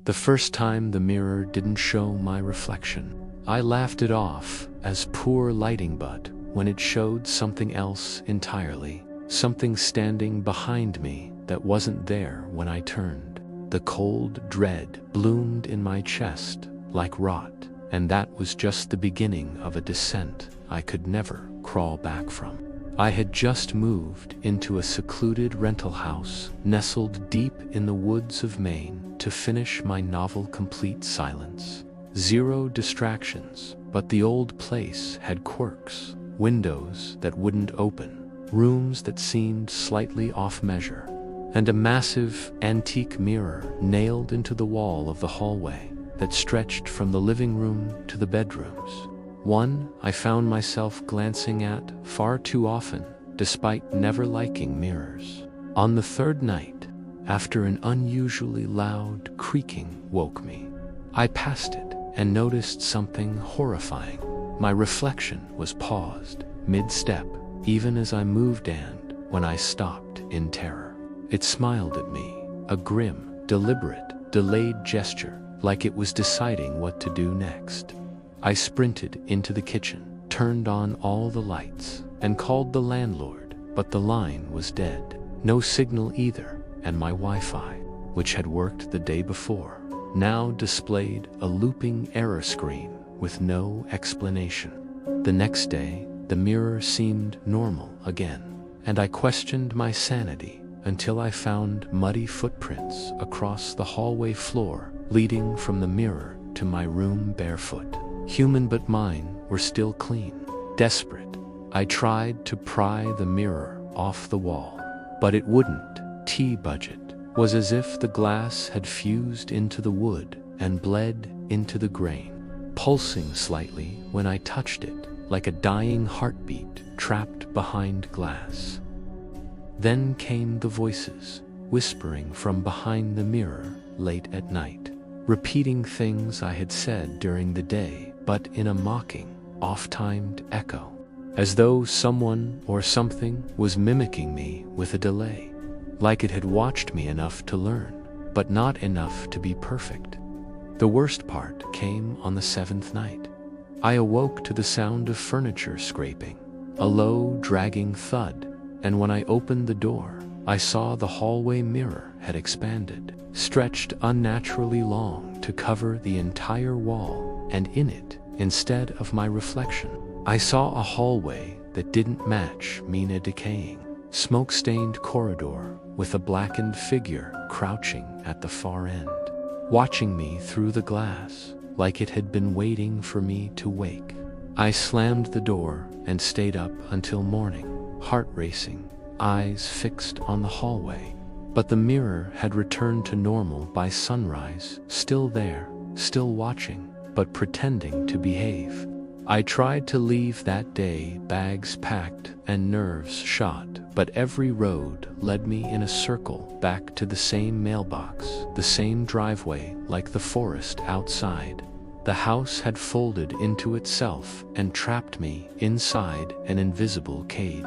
The first time the mirror didn't show my reflection. I laughed it off as poor lighting, but when it showed something else entirely, something standing behind me that wasn't there when I turned, the cold dread bloomed in my chest like rot, and that was just the beginning of a descent I could never crawl back from. I had just moved into a secluded rental house nestled deep in the woods of Maine to finish my novel Complete Silence. Zero distractions, but the old place had quirks, windows that wouldn't open, rooms that seemed slightly off measure, and a massive antique mirror nailed into the wall of the hallway that stretched from the living room to the bedrooms. One I found myself glancing at far too often, despite never liking mirrors. On the third night, after an unusually loud creaking woke me, I passed it and noticed something horrifying. My reflection was paused, mid-step, even as I moved, and when I stopped in terror, it smiled at me, a grim, deliberate, delayed gesture, like it was deciding what to do next. I sprinted into the kitchen, turned on all the lights, and called the landlord, but the line was dead. No signal either, and my Wi-Fi, which had worked the day before, now displayed a looping error screen with no explanation. The next day, the mirror seemed normal again, and I questioned my sanity until I found muddy footprints across the hallway floor leading from the mirror to my room barefoot. Human, but mine were still clean. Desperate, I tried to pry the mirror off the wall, but it wouldn't budget. Was as if the glass had fused into the wood and bled into the grain, pulsing slightly when I touched it, like a dying heartbeat trapped behind glass. Then came the voices, whispering from behind the mirror late at night, repeating things I had said during the day, but in a mocking, off-timed echo, as though someone or something was mimicking me with a delay, like it had watched me enough to learn, but not enough to be perfect. The worst part came on the seventh night. I awoke to the sound of furniture scraping, a low, dragging thud, and when I opened the door, I saw the hallway mirror had expanded, stretched unnaturally long to cover the entire wall, and in it, instead of my reflection, I saw a hallway that didn't match me, a decaying, smoke-stained corridor with a blackened figure crouching at the far end, watching me through the glass like it had been waiting for me to wake. I slammed the door and stayed up until morning, heart racing, eyes fixed on the hallway. But the mirror had returned to normal by sunrise, still there, still watching, but pretending to behave. I tried to leave that day, bags packed and nerves shot, but every road led me in a circle back to the same mailbox, the same driveway, like the forest outside. The house had folded into itself and trapped me inside an invisible cage.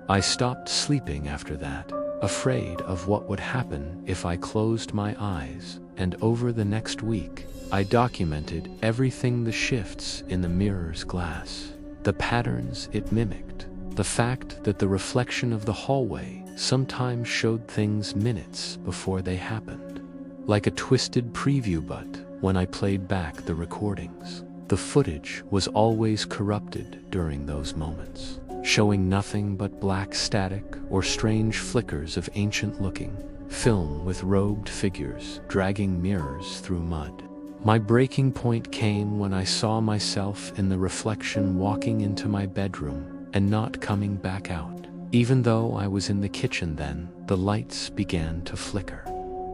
I stopped sleeping after that, afraid of what would happen if I closed my eyes, and over the next week, I documented everything: the shifts in the mirror's glass, the patterns it mimicked, the fact that the reflection of the hallway sometimes showed things minutes before they happened, like a twisted preview. But when I played back the recordings, the footage was always corrupted during those moments, showing nothing but black static or strange flickers of ancient-looking film with robed figures dragging mirrors through mud. My breaking point came when I saw myself in the reflection walking into my bedroom and not coming back out. Even though I was in the kitchen then, the lights began to flicker.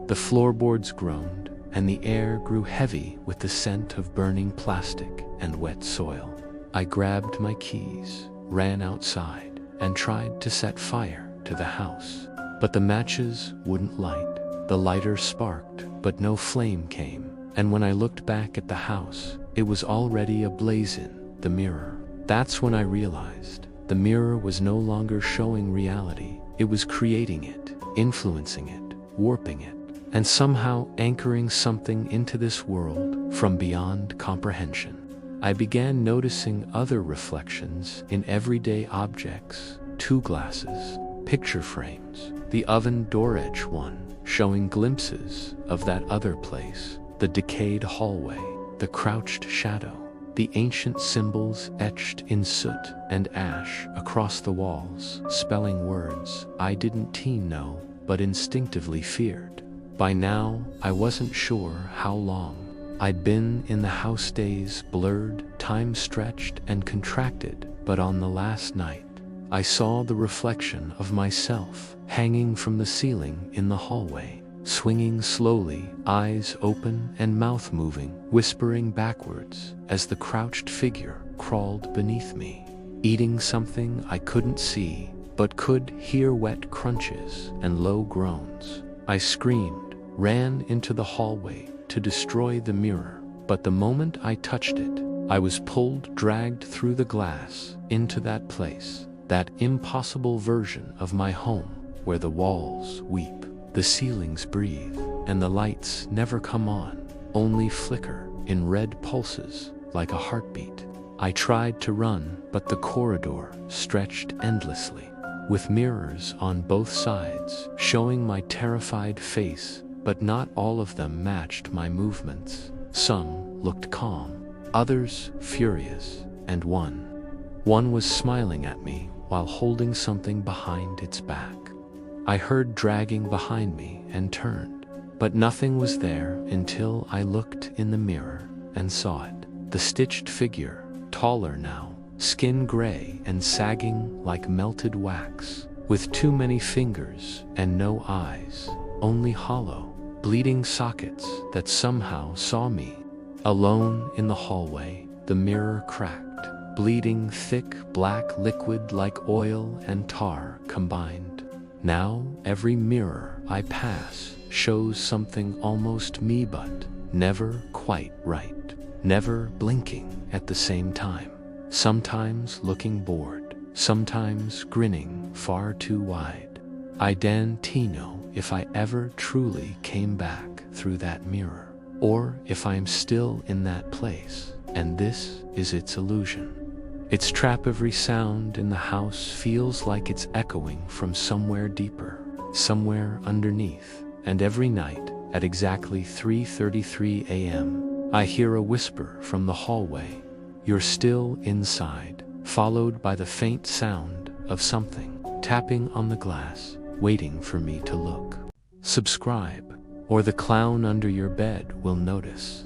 The floorboards groaned, and the air grew heavy with the scent of burning plastic and wet soil. I grabbed my keys, ran outside, and tried to set fire to the house. But the matches wouldn't light. The lighter sparked, but no flame came. And when I looked back at the house, it was already ablaze in the mirror. That's when I realized the mirror was no longer showing reality. It was creating it, influencing it, warping it, and somehow anchoring something into this world from beyond comprehension. I began noticing other reflections in everyday objects, two glasses, picture frames, the oven door edge one, showing glimpses of that other place, the decayed hallway, the crouched shadow, the ancient symbols etched in soot and ash across the walls, spelling words I didn't know, but instinctively feared. By now, I wasn't sure how long I'd been in the house. Days blurred, time stretched and contracted, but on the last night, I saw the reflection of myself hanging from the ceiling in the hallway, swinging slowly, eyes open and mouth moving, whispering backwards as the crouched figure crawled beneath me, eating something I couldn't see, but could hear wet crunches and low groans. I screamed, ran into the hallway to destroy the mirror, but the moment I touched it, I was dragged through the glass into that place, that impossible version of my home where the walls weep, the ceilings breathe, and the lights never come on, only flicker in red pulses like a heartbeat. I tried to run, but the corridor stretched endlessly, with mirrors on both sides, showing my terrified face, but not all of them matched my movements. Some looked calm, others furious, and one was smiling at me while holding something behind its back. I heard dragging behind me and turned, but nothing was there until I looked in the mirror and saw it. The stitched figure, taller now, skin gray and sagging like melted wax, with too many fingers and no eyes, only hollow, bleeding sockets that somehow saw me. Alone in the hallway, the mirror cracked, bleeding thick black liquid like oil and tar combined. Now every mirror I pass shows something almost me, but never quite right, never blinking at the same time, sometimes looking bored, sometimes grinning far too wide. I didn't know if I ever truly came back through that mirror, or if I'm still in that place, and this is its illusion. Its trap. Every sound in the house feels like it's echoing from somewhere deeper, somewhere underneath, and every night, at exactly 3:33 a.m., I hear a whisper from the hallway, "You're still inside," followed by the faint sound of something tapping on the glass, waiting for me to look. Subscribe, or the clown under your bed will notice.